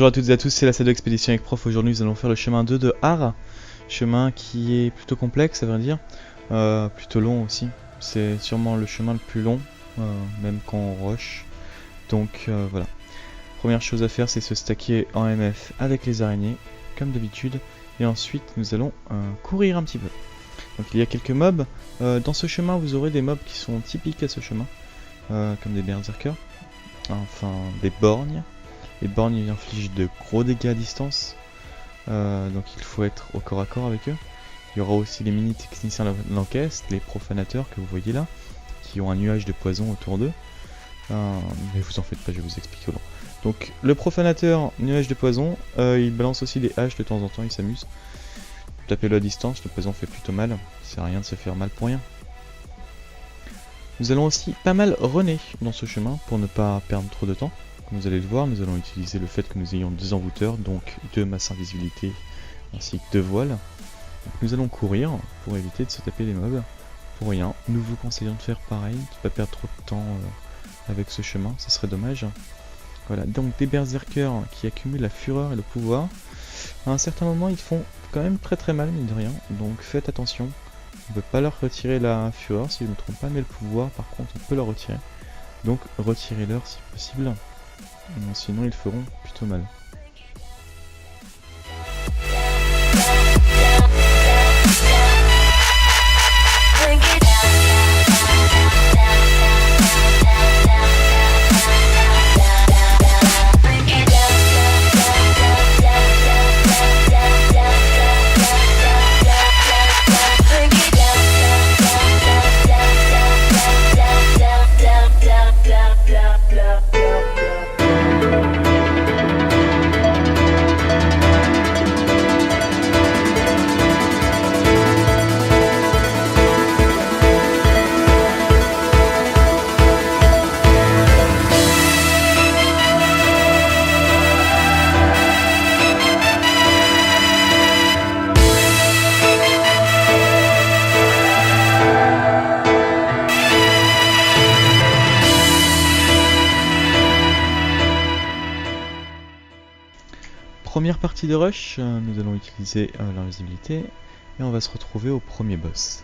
Bonjour à toutes et à tous, c'est la salle d'expédition avec Prof. Aujourd'hui nous allons faire le chemin 2 de Har. Chemin qui est plutôt complexe à vrai dire, plutôt long aussi. C'est sûrement le chemin le plus long, même quand on rush. Donc voilà. Première chose à faire, c'est se stacker en MF avec les araignées, comme d'habitude. Et ensuite nous allons courir un petit peu. Donc il y a quelques mobs. Dans ce chemin vous aurez des mobs qui sont typiques à ce chemin. Comme des berserkers. Enfin des borgnes. Les borgnes ils infligent de gros dégâts à distance, donc il faut être au corps à corps avec eux. Il y aura aussi les mini techniciens Lankest, les profanateurs que vous voyez là, qui ont un nuage de poison autour d'eux. Mais vous en faites pas, je vais vous expliquer au long. Donc le profanateur, nuage de poison, il balance aussi des haches de temps en temps, il s'amuse. Tapez-le à distance, le poison fait plutôt mal, c'est rien de se faire mal pour rien. Nous allons aussi pas mal runner dans ce chemin pour ne pas perdre trop de temps. Comme vous allez le voir, nous allons utiliser le fait que nous ayons 2 envoûteurs, donc 2 masses invisibilité ainsi que 2 voiles. Donc nous allons courir pour éviter de se taper les mobs pour rien. Nous vous conseillons de faire pareil, de ne pas perdre trop de temps avec ce chemin, ce serait dommage. Voilà, donc des berserkers qui accumulent la fureur et le pouvoir. À un certain moment, ils font quand même très mal, mine de rien, donc faites attention. On ne peut pas leur retirer la fureur si je ne me trompe pas, mais le pouvoir par contre on peut leur retirer. Donc retirez-leur si possible. Sinon ils feront plutôt mal. Première partie de rush, nous allons utiliser l'invisibilité et on va se retrouver au premier boss.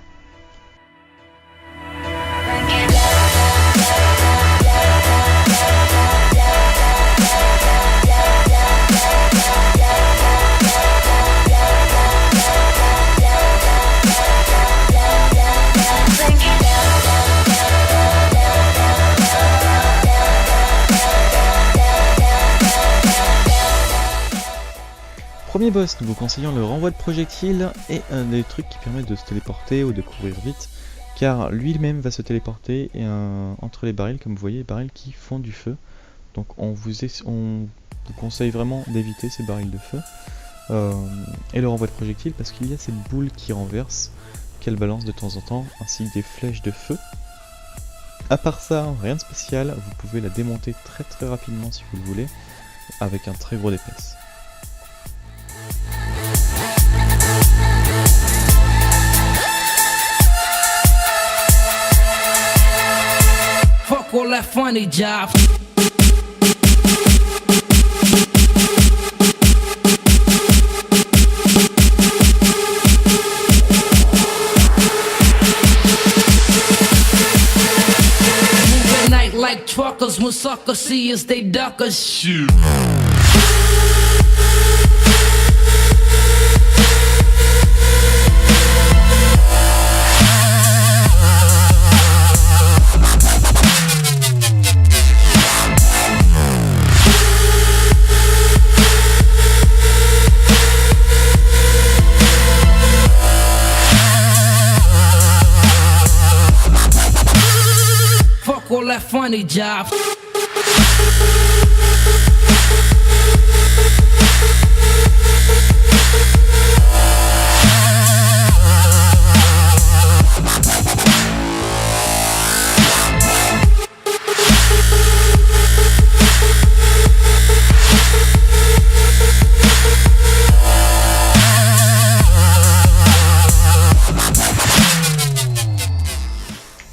Premier boss, nous vous conseillons le renvoi de projectiles et des trucs qui permettent de se téléporter ou de courir vite, car lui-même va se téléporter entre les barils, comme vous voyez, les barils qui font du feu. Donc on vous conseille vraiment d'éviter ces barils de feu et le renvoi de projectiles parce qu'il y a ces boules qui renversent, qu'elles balancent de temps en temps, ainsi que des flèches de feu. À part ça, rien de spécial, vous pouvez la démonter très rapidement si vous le voulez, avec un très gros DPS. Fuck all that funny job. Moving night like truckers when suckers see us, they duck us. Shoot. All that funny job.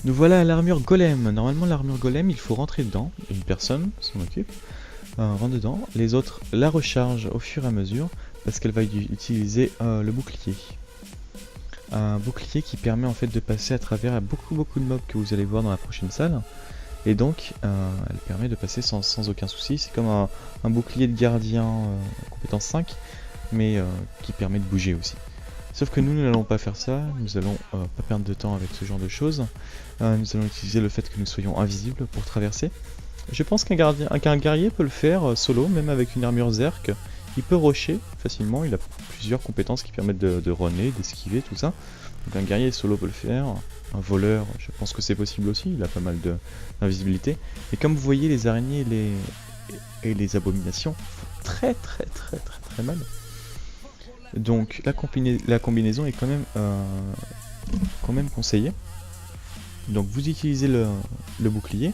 Nous voilà à l'armure golem. Normalement l'armure golem il faut rentrer dedans, une personne s'en occupe. rentre dedans. Les autres la rechargent au fur et à mesure parce qu'elle va utiliser le bouclier. Un bouclier qui permet en fait de passer à travers beaucoup de mobs que vous allez voir dans la prochaine salle. Et donc elle permet de passer sans aucun souci. C'est comme un bouclier de gardien compétence 5, mais qui permet de bouger aussi. Sauf que nous n'allons pas faire ça, nous allons pas perdre de temps avec ce genre de choses. Nous allons utiliser le fait que nous soyons invisibles pour traverser. Je pense qu'un guerrier peut le faire solo, même avec une armure Zerk. Il peut rusher facilement, il a plusieurs compétences qui permettent de runner, d'esquiver, tout ça. Donc un guerrier solo peut le faire, un voleur, je pense que c'est possible aussi, il a pas mal d'invisibilité. Et comme vous voyez, les araignées et les abominations font très mal. Donc la combinaison est quand même conseillée. Donc vous utilisez le bouclier,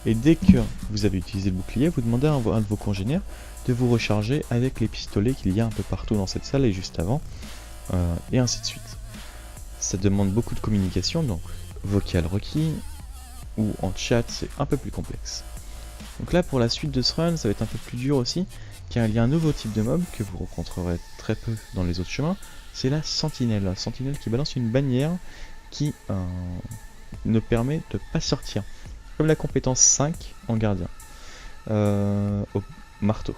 et dès que vous avez utilisé le bouclier, vous demandez à un de vos congénères de vous recharger avec les pistolets qu'il y a un peu partout dans cette salle et juste avant, et ainsi de suite. Ça demande beaucoup de communication, donc vocal requis, ou en chat, c'est un peu plus complexe. Donc là, pour la suite de ce run, ça va être un peu plus dur aussi, car il y a un nouveau type de mob que vous rencontrerez très peu dans les autres chemins, c'est la sentinelle. La sentinelle qui balance une bannière qui ne permet de pas sortir, comme la compétence 5 en gardien, au marteau.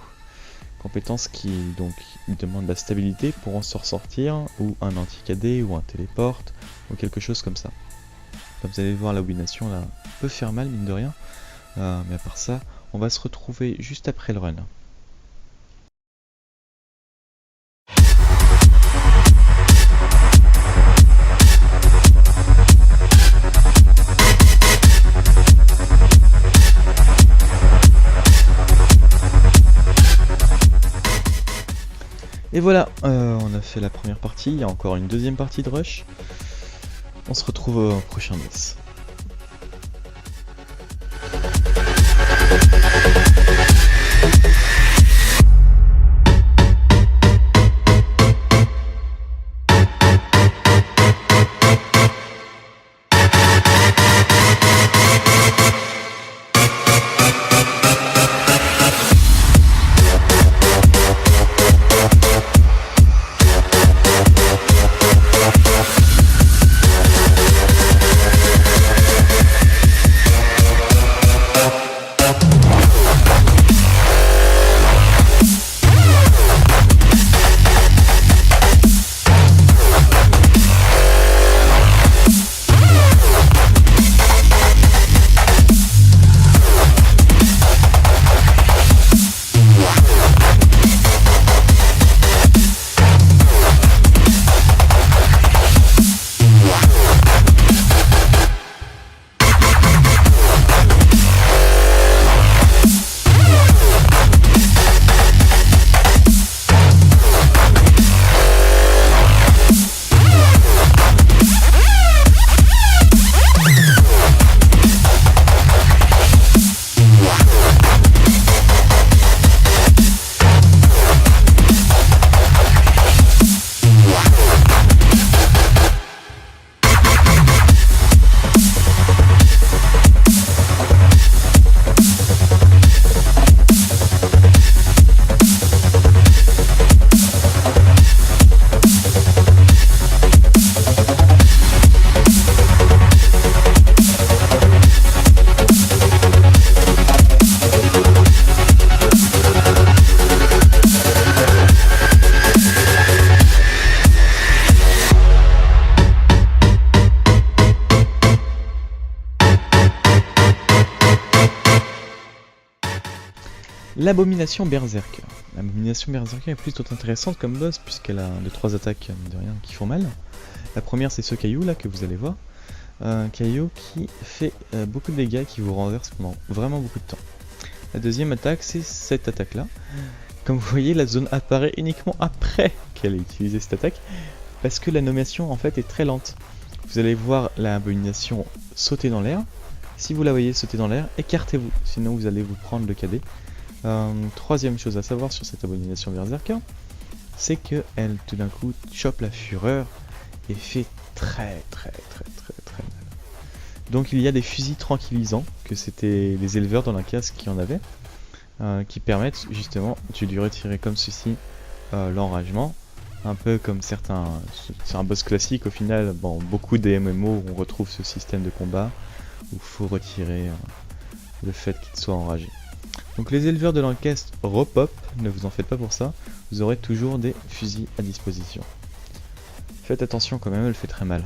Compétence qui donc demande la stabilité pour en sortir, ou un anti-KD, ou un téléporte, ou quelque chose comme ça. Comme vous allez voir, l'abomination là peut faire mal mine de rien, mais à part ça, on va se retrouver juste après le run. Et voilà, on a fait la première partie, il y a encore une deuxième partie de rush. On se retrouve au prochain DES. L'abomination berserker. L'abomination berserker est plutôt intéressante comme boss puisqu'elle a 2-3 attaques de rien qui font mal. La première c'est ce caillou là que vous allez voir. Un caillou qui fait beaucoup de dégâts, qui vous renverse pendant vraiment beaucoup de temps. La deuxième attaque c'est cette attaque là. Comme vous voyez, la zone apparaît uniquement après qu'elle ait utilisé cette attaque parce que l'animation en fait est très lente. Vous allez voir l'abomination sauter dans l'air. Si vous la voyez sauter dans l'air, écartez-vous, sinon vous allez vous prendre le KD. Troisième chose à savoir sur cette abomination berserker, c'est que elle tout d'un coup chope la fureur et fait très mal. Donc il y a des fusils tranquillisants, que c'était les éleveurs dans la case qui en avaient. qui permettent justement de lui retirer comme ceci l'enragement, un peu comme certains, c'est un boss classique au final. Bon, beaucoup des MMO on retrouve ce système de combat où il faut retirer le fait qu'il soit enragé. Donc les éleveurs de l'encaisse repop, ne vous en faites pas pour ça, vous aurez toujours des fusils à disposition. Faites attention quand même, elle fait très mal.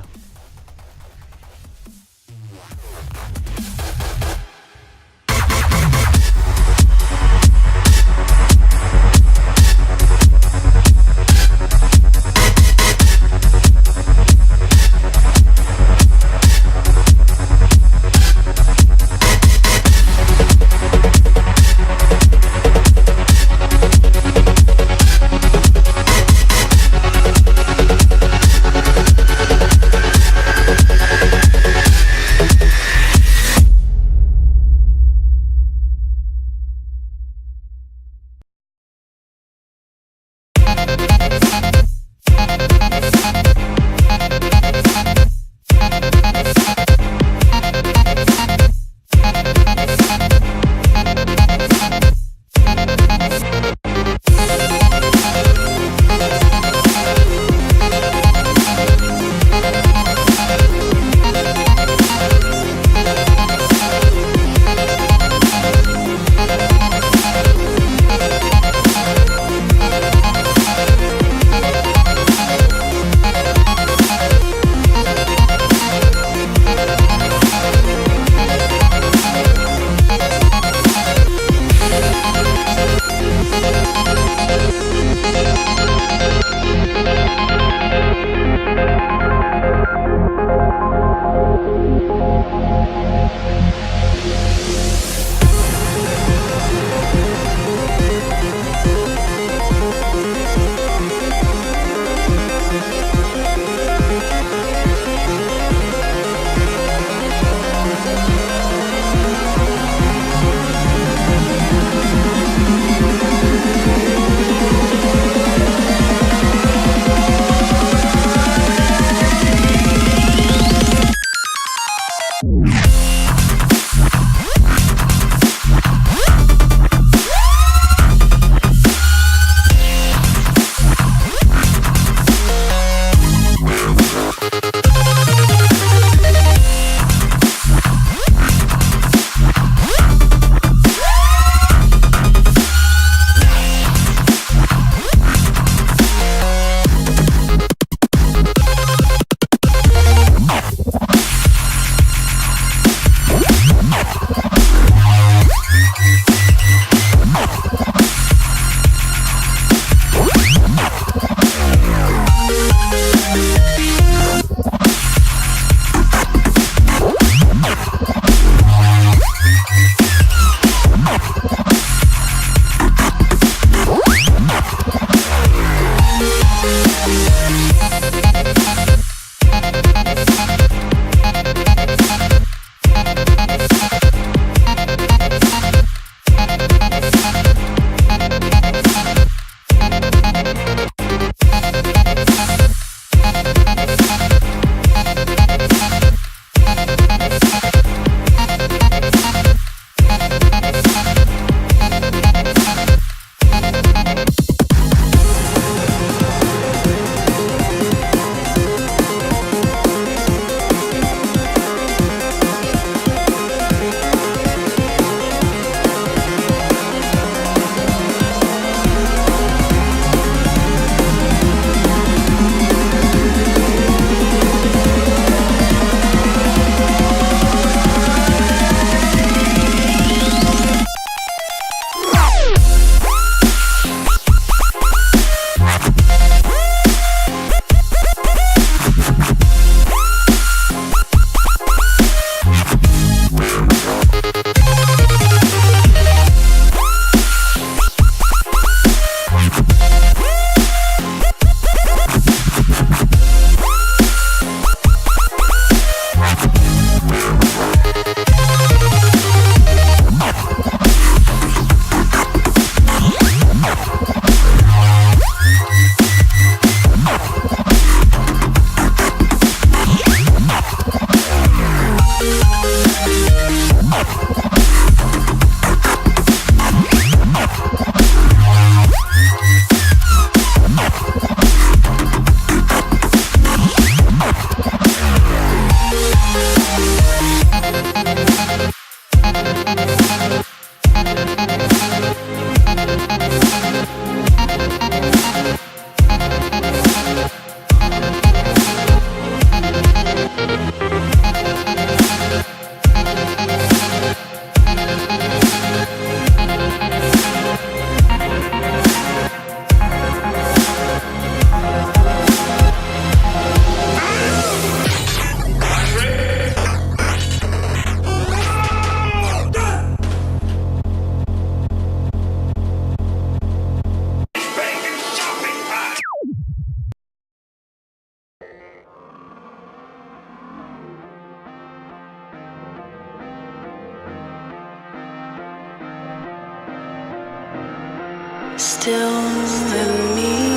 still in me.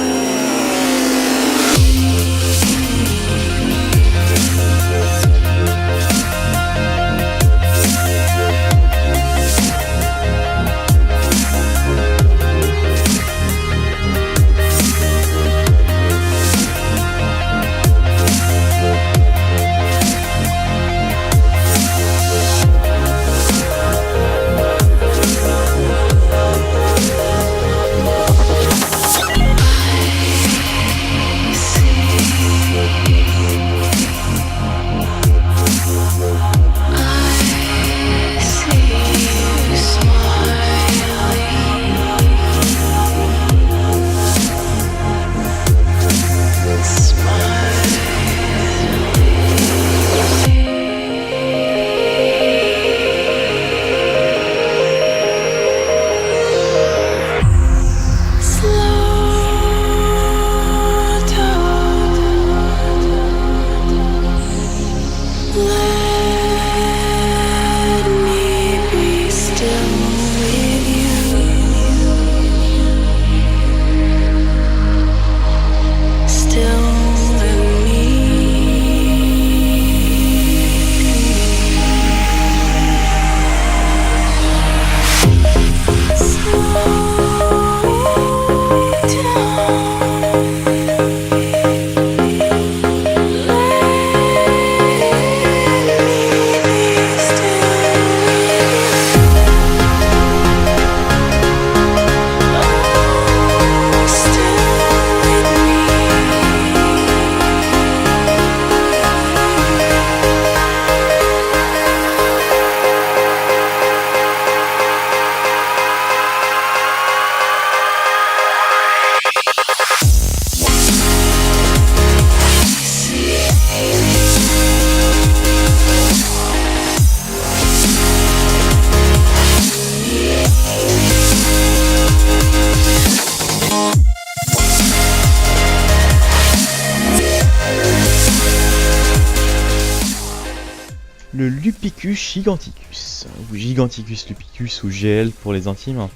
Le Lupicus giganticus, ou Giganticus lupicus ou GL pour les intimes,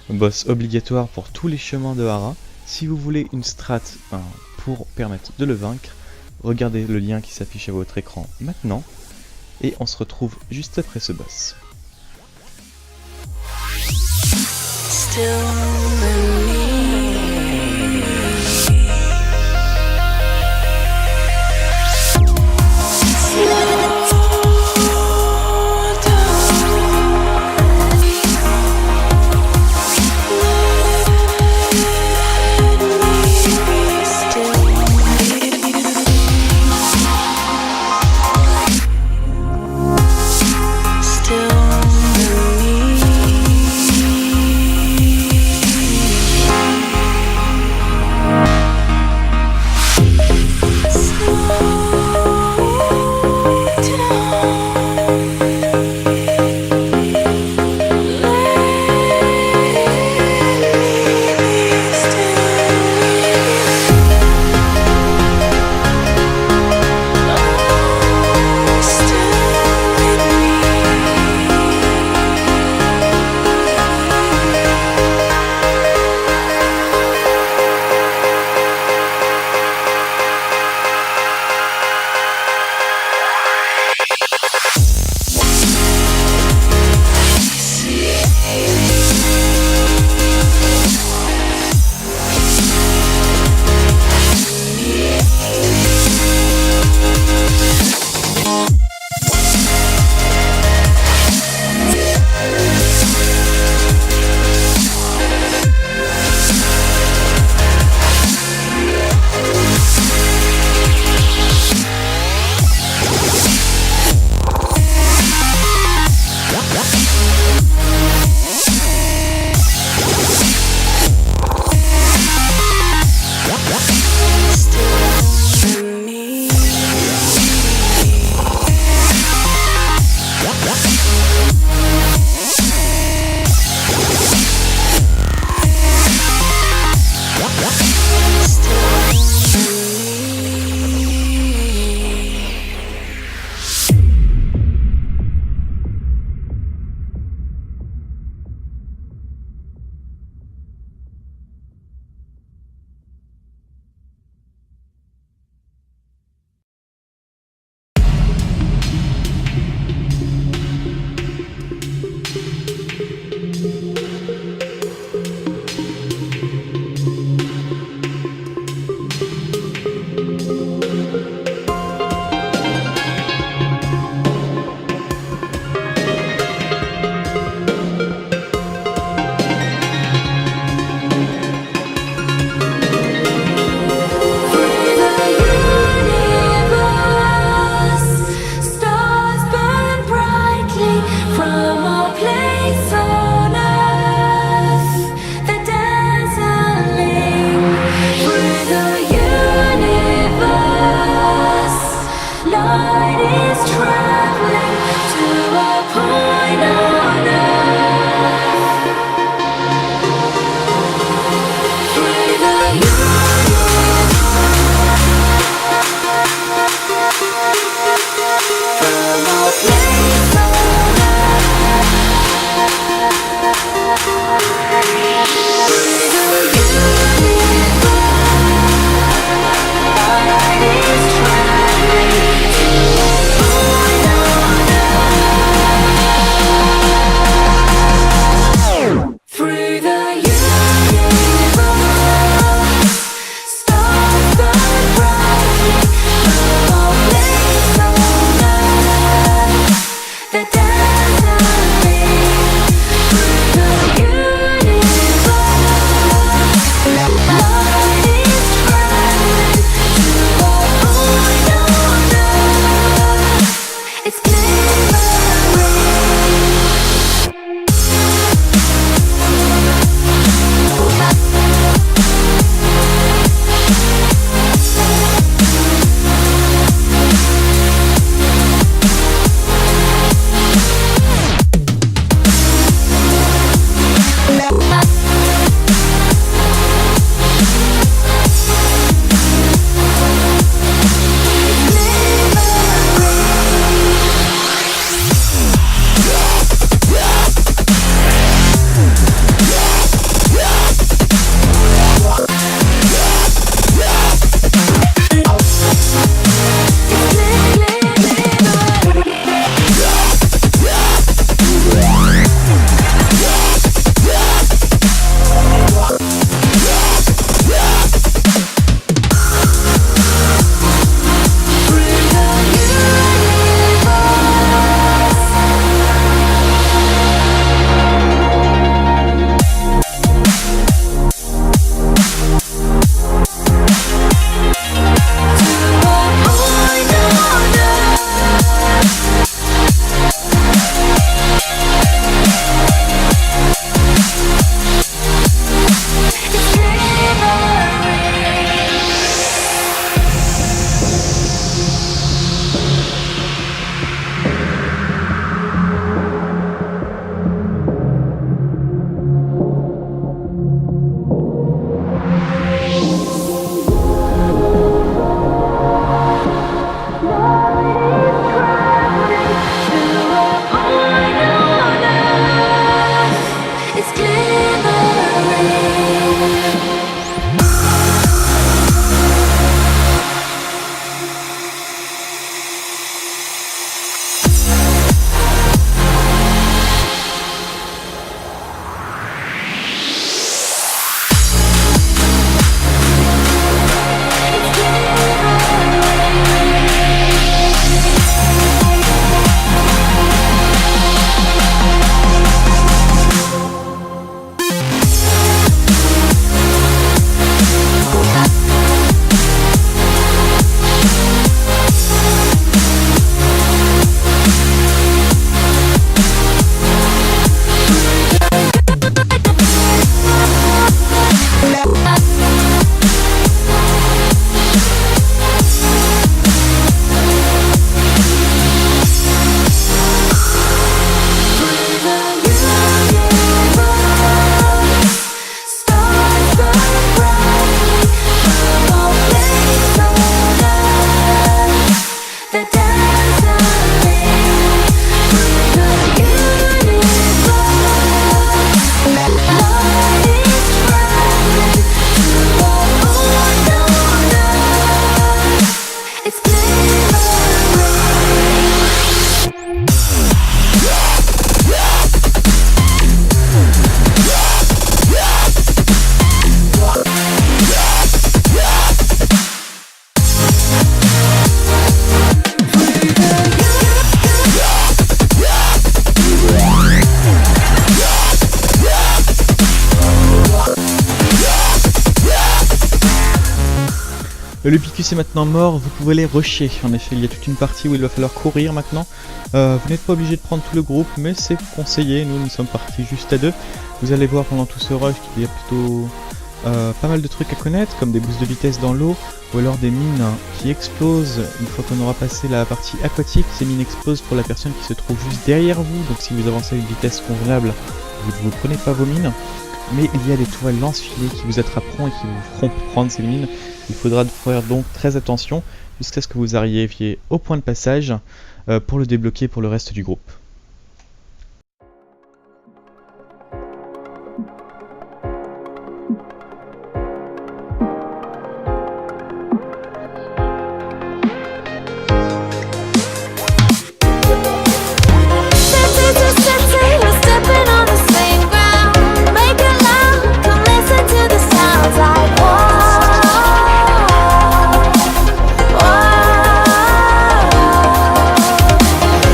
boss obligatoire pour tous les chemins de Hara. Si vous voulez une strat pour permettre de le vaincre, regardez le lien qui s'affiche à votre écran maintenant, et on se retrouve juste après ce boss. light is traveling to a point on earth. Through the universe, from a place on through the universe, stars burn brightly from a place on earth. The dazzling through the universe, light is traveling to a point on earth. It's glimmering. It's Le Picus est maintenant mort, vous pouvez les rusher. En effet, il y a toute une partie où il va falloir courir maintenant. Vous n'êtes pas obligé de prendre tout le groupe, mais c'est conseillé. Nous sommes partis juste à deux. Vous allez voir pendant tout ce rush qu'il y a plutôt pas mal de trucs à connaître, comme des boosts de vitesse dans l'eau, ou alors des mines qui explosent une fois qu'on aura passé la partie aquatique. Ces mines explosent pour la personne qui se trouve juste derrière vous, donc si vous avancez à une vitesse convenable, vous ne vous prenez pas vos mines. Mais il y a des tourelles lance-filets qui vous attraperont et qui vous feront prendre ces mines. Il faudra faire donc très attention jusqu'à ce que vous arriviez au point de passage pour le débloquer pour le reste du groupe.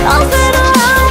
Open around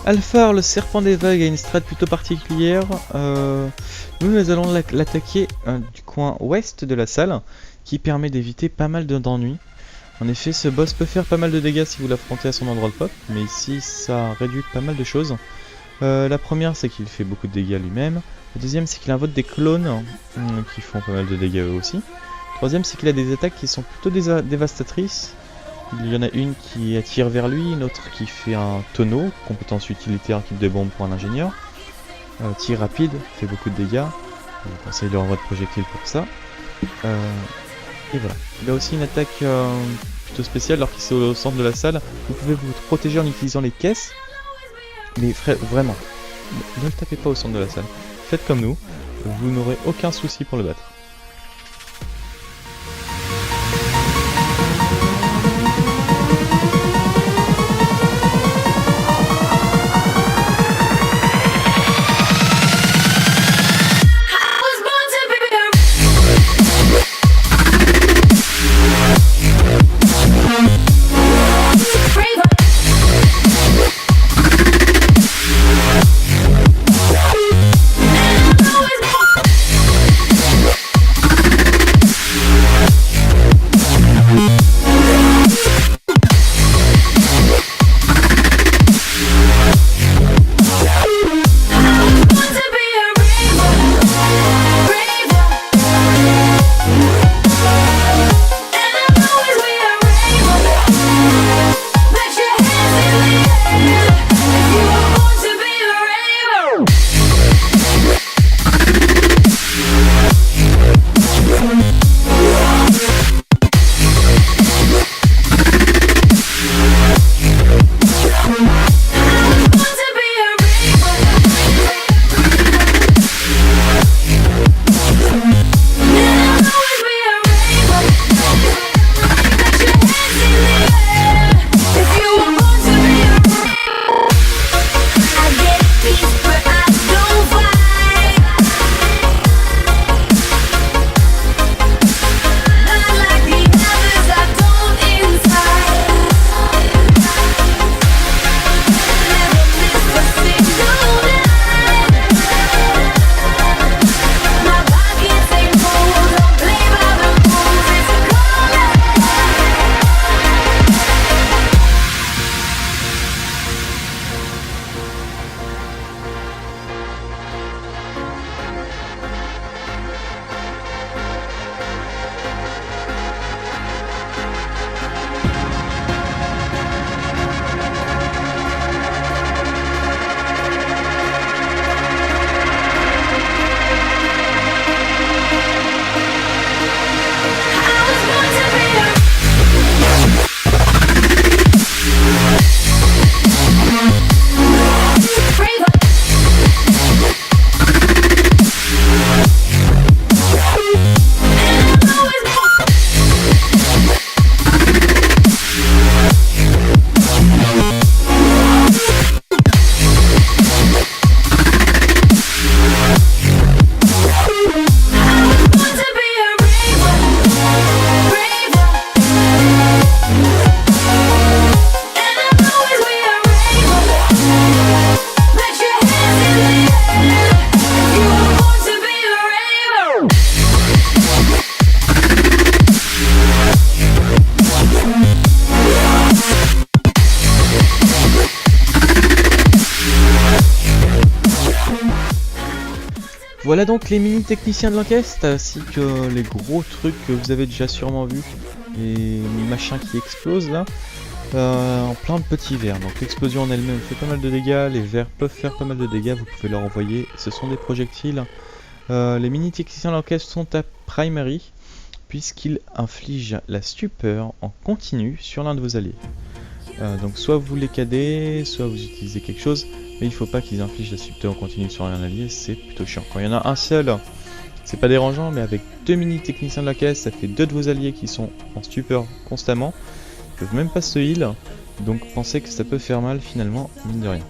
Alphar, le serpent des vagues, a une strat plutôt particulière. Nous allons l'attaquer du coin ouest de la salle, qui permet d'éviter pas mal d'ennuis. En effet, ce boss peut faire pas mal de dégâts si vous l'affrontez à son endroit de pop, mais ici ça réduit pas mal de choses. La première, c'est qu'il fait beaucoup de dégâts lui-même. La deuxième, c'est qu'il invoque des clones qui font pas mal de dégâts eux aussi. Troisième, c'est qu'il a des attaques qui sont plutôt dévastatrices. Il y en a une qui attire vers lui, une autre qui fait un tonneau, compétence utilitaire type de bombe pour un ingénieur. Tir rapide, fait beaucoup de dégâts. Je vous conseille le renvoi de projectiles pour ça. Et voilà. Il a aussi une attaque plutôt spéciale alors qu'il est au centre de la salle. Vous pouvez vous protéger en utilisant les caisses. Mais vraiment, ne le tapez pas au centre de la salle. Faites comme nous, vous n'aurez aucun souci pour le battre. Voilà donc les mini techniciens de l'enquête, ainsi que les gros trucs que vous avez déjà sûrement vus, les machins qui explosent là, en plein de petits vers. Donc l'explosion en elle-même fait pas mal de dégâts, les vers peuvent faire pas mal de dégâts, vous pouvez leur envoyer, ce sont des projectiles. Les mini techniciens de l'enquête sont à primary, puisqu'ils infligent la stupeur en continu sur l'un de vos alliés. Donc soit vous les cadez, soit vous utilisez quelque chose, mais il faut pas qu'ils infligent la stupeur en continu sur un allié, c'est plutôt chiant. Quand il y en a un seul, c'est pas dérangeant, mais avec deux mini techniciens de la caisse, ça fait deux de vos alliés qui sont en stupeur constamment, ils peuvent même pas se heal, donc pensez que ça peut faire mal finalement, mine de rien.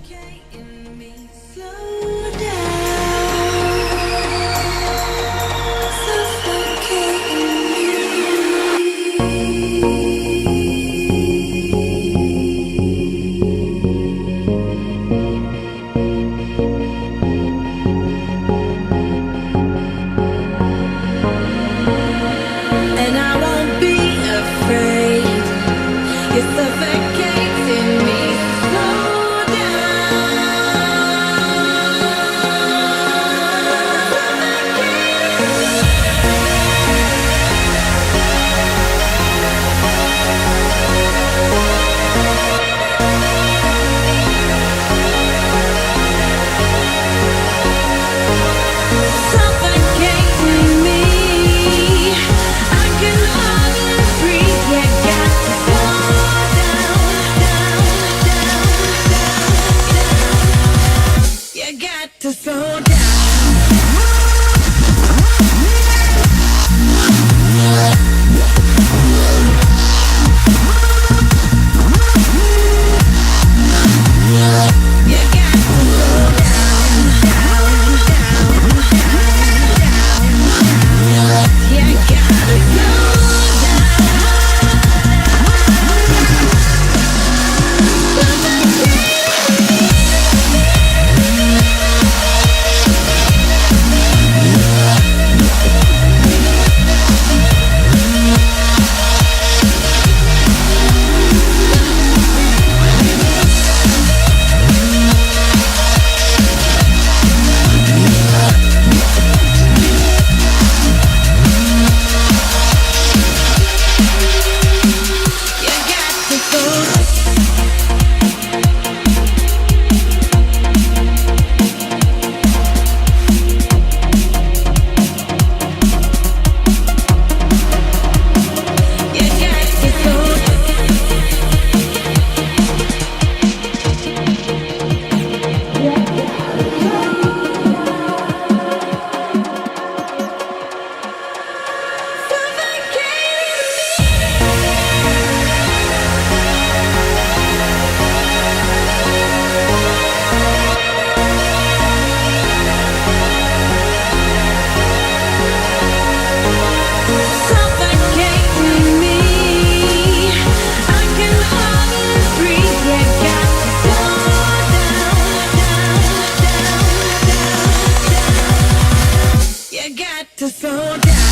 got to slow down. You got to slow down, down, down, down. You gotta slow You got to slow You got to slow suffocating me. I can hardly breathe. You got to slow down, down, down, down, down. You got to slow down.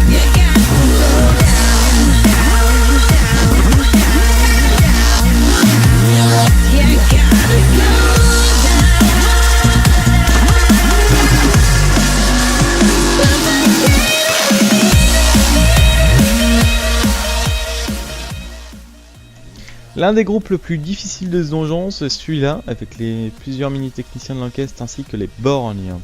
You got to slow down, down, down, down. You gotta slow L'un des groupes le plus difficiles de ce donjon, c'est celui-là, avec plusieurs mini-techniciens de l'enquête ainsi que les borgnes.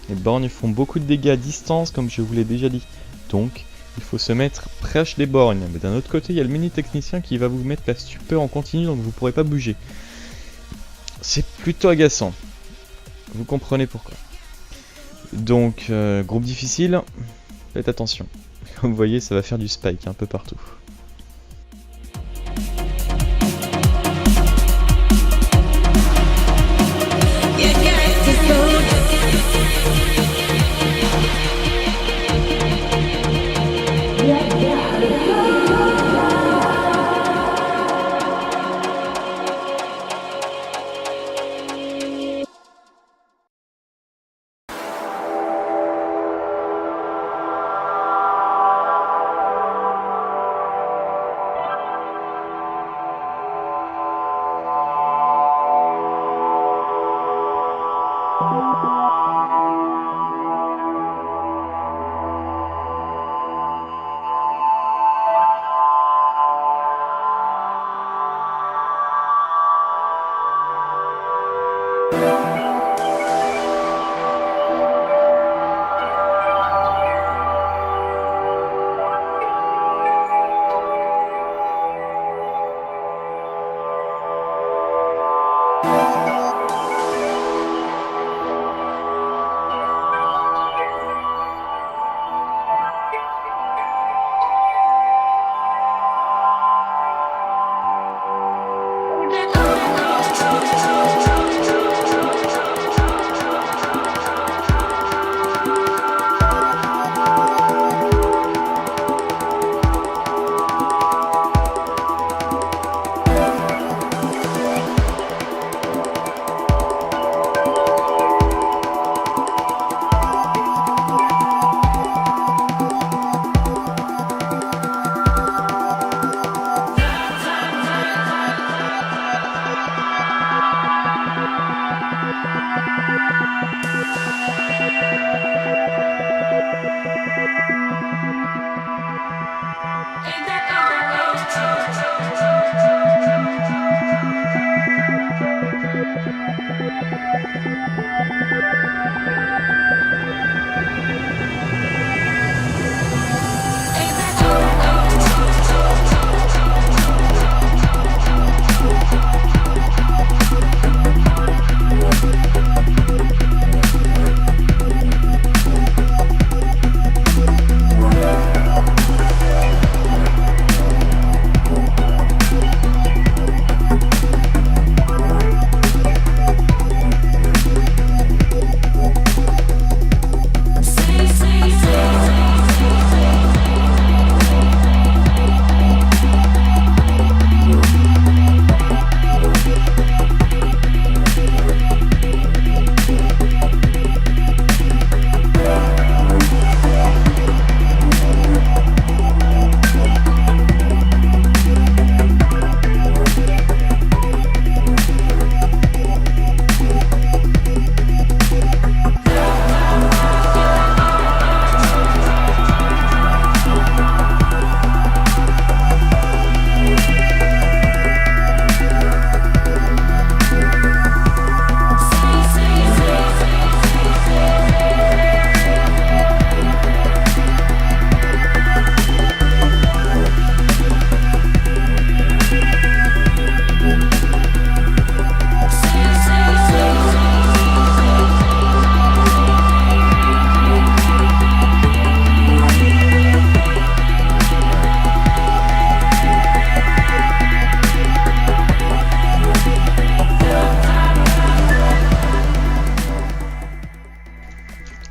Les borgnes font beaucoup de dégâts à distance, comme je vous l'ai déjà dit. Donc, il faut se mettre proche des borgnes. Mais d'un autre côté, il y a le mini-technicien qui va vous mettre la stupeur en continu, donc vous ne pourrez pas bouger. C'est plutôt agaçant. Vous comprenez pourquoi. Donc, groupe difficile, faites attention. Comme vous voyez, ça va faire du spike un peu partout. You got to slow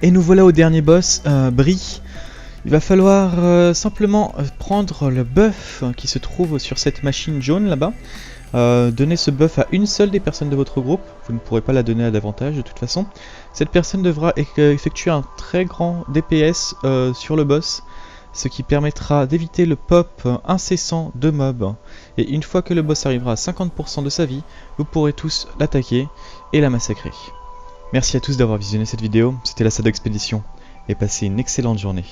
Et nous voilà au dernier boss, Brie. Il va falloir simplement prendre le buff qui se trouve sur cette machine jaune là-bas. Donner ce buff à une seule des personnes de votre groupe. Vous ne pourrez pas la donner à davantage de toute façon. Cette personne devra effectuer un très grand DPS sur le boss, ce qui permettra d'éviter le pop incessant de mobs. Et une fois que le boss arrivera à 50% de sa vie, vous pourrez tous l'attaquer et la massacrer. Merci à tous d'avoir visionné cette vidéo, c'était la Sado Expédition, et passez une excellente journée.